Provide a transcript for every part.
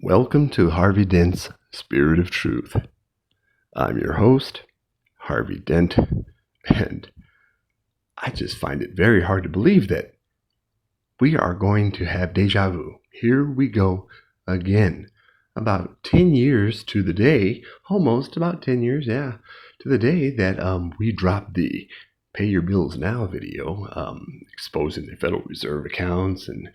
Welcome to Harvey Dent's Spirit of Truth. I'm your host, Harvey Dent, and I just find it very hard to believe that we are going to have deja vu. Here we go again. About 10 years to the day, almost about 10 years, to the day that we dropped the Pay Your Bills Now video, exposing the Federal Reserve accounts and,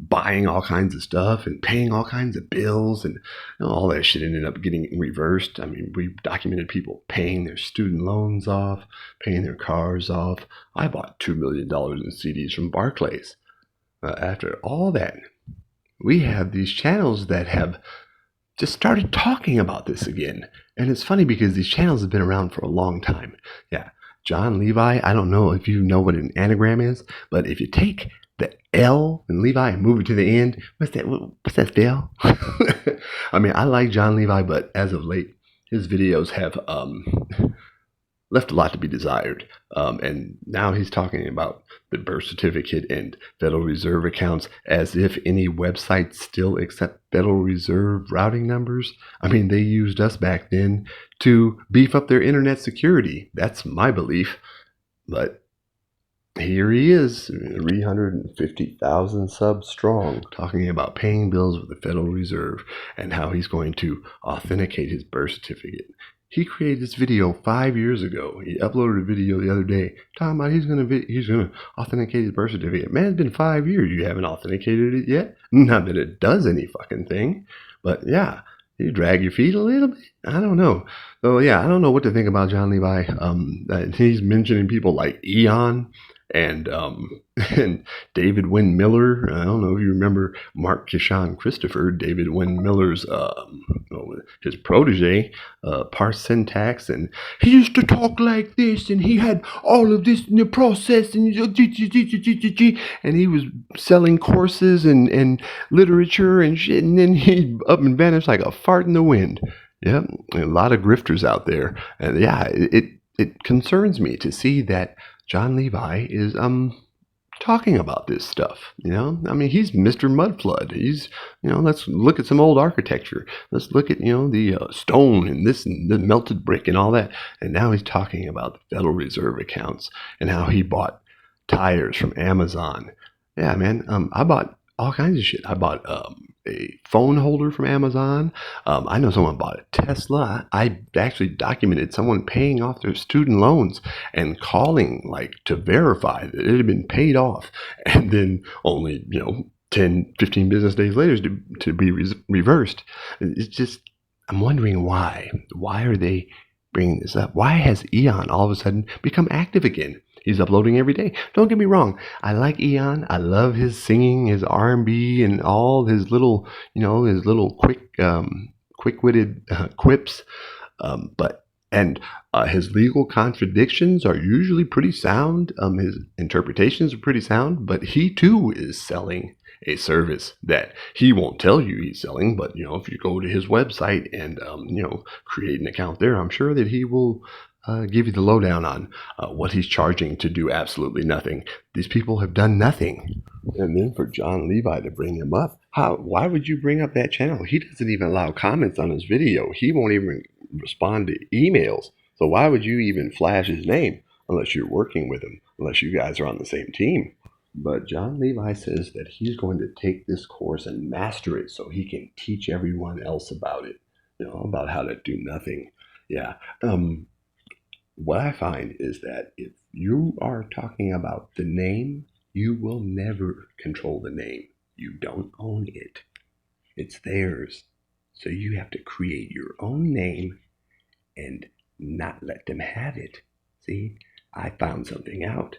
buying all kinds of stuff and paying all kinds of bills, and all that shit ended up getting reversed. I mean, we documented people paying their student loans off, paying their cars off. I bought $2 million in CDs from Barclays. After all that, we have these channels that have just started talking about this again. And it's funny because these channels have been around for a long time. Yeah. John Levi, I don't know if you know what an anagram is, but if you take the L in Levi and move it to the end, what's that spell? I mean, I like John Levi, but as of late, his videos have left a lot to be desired. And now he's talking about the birth certificate and Federal Reserve accounts as if any websites still accept Federal Reserve routing numbers. I mean, they used us back then to beef up their internet security. That's my belief. But here he is, 350,000 subs strong, talking about paying bills with the Federal Reserve and how he's going to authenticate his birth certificate. He created this video 5 years ago. He uploaded a video the other day talking about he's gonna authenticate his birth certificate. Man, it's been 5 years. You haven't authenticated it yet? Not that it does any fucking thing, but yeah, you drag your feet a little bit. I don't know. So yeah, I don't know what to think about John Levi. He's mentioning people like Eon and and David Wynn Miller. I don't know if you remember Mark Kishan Christopher, David Wynn Miller's his protege, parse syntax, and he used to talk like this, and he had all of this in the process, and he was selling courses and literature and shit, and then he up and vanished like a fart in the wind. Yeah, a lot of grifters out there, and yeah, it concerns me to see that John Levi is talking about this stuff. I mean, he's Mr. Mudflood. He's, let's look at some old architecture. Let's look at, the stone and this and the melted brick and all that. And now he's talking about the Federal Reserve accounts and how he bought tires from Amazon. Yeah, man. I bought all kinds of shit. I bought a phone holder from Amazon. I know someone bought a Tesla. I actually documented someone paying off their student loans and calling to verify that it had been paid off, and then only 10, 15 business days later to be reversed. It's just, I'm wondering why. Why are they bringing this up? Why has Eon all of a sudden become active again? He's uploading every day. Don't get me wrong. I like Eon. I love his singing, his R&B, and all his little, his little quick-witted quips. But his legal contradictions are usually pretty sound. His interpretations are pretty sound. But he too is selling a service that he won't tell you he's selling. But if you go to his website and create an account there, I'm sure that he will give you the lowdown on what he's charging to do absolutely nothing. These people have done nothing. And then for John Levi to bring him up, why would you bring up that channel? He doesn't even allow comments on his video. He won't even respond to emails. So why would you even flash his name unless you're working with him, unless you guys are on the same team? But John Levi says that he's going to take this course and master it so he can teach everyone else about it, about how to do nothing. Yeah. What I find is that if you are talking about the name, you will never control the name. You don't own it. It's theirs. So you have to create your own name and not let them have it. See, I found something out.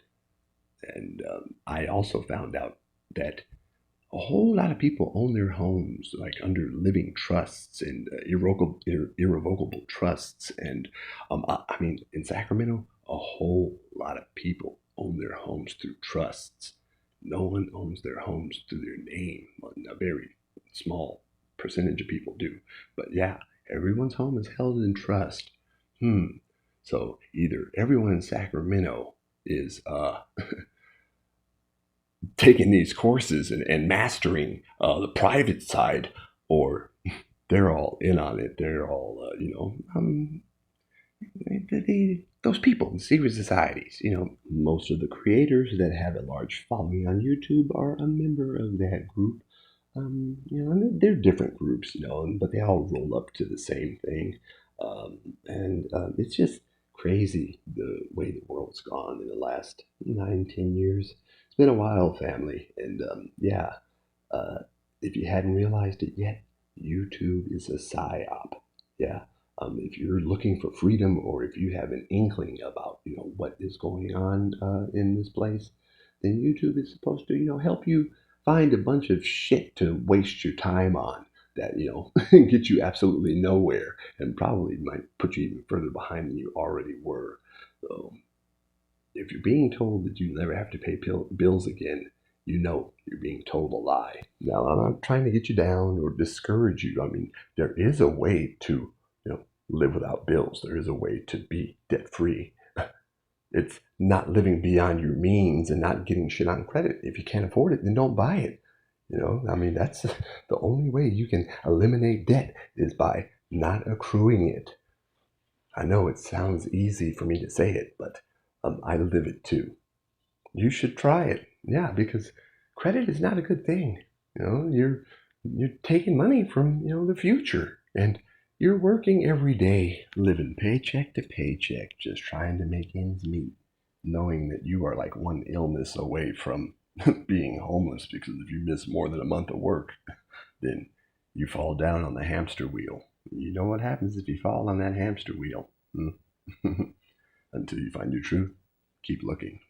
And I also found out that a whole lot of people own their homes under living trusts and irrevocable trusts. And I mean, in Sacramento, a whole lot of people own their homes through trusts. No one owns their homes through their name. Well, a very small percentage of people do. But yeah, everyone's home is held in trust. So either everyone in Sacramento is taking these courses and mastering the private side or they're all in on it. They're all, those people in secret societies. Most of the creators that have a large following on YouTube are a member of that group. And they're different groups, but they all roll up to the same thing. And it's just crazy the way the world's gone in the last 9, 10 years. It's been a while, family. And yeah, uh, if you hadn't realized it yet, YouTube is a psyop. Yeah. If you're looking for freedom, or if you have an inkling about what is going on in this place, then YouTube is supposed to help you find a bunch of shit to waste your time on that get you absolutely nowhere, and probably might put you even further behind than you already were. So if you're being told that you never have to pay bills again, you're being told a lie. Now, I'm not trying to get you down or discourage you. I mean, there is a way to, live without bills. There is a way to be debt free. It's not living beyond your means and not getting shit on credit. If you can't afford it, then don't buy it. I mean, that's the only way you can eliminate debt is by not accruing it. I know it sounds easy for me to say it, but I live it too. You should try it. Yeah, because credit is not a good thing. You're taking money from, the future, and you're working every day, living paycheck to paycheck, just trying to make ends meet, knowing that you are like one illness away from being homeless, because if you miss more than a month of work, then you fall down on the hamster wheel. You know what happens if you fall on that hamster wheel. Until you find your truth, keep looking.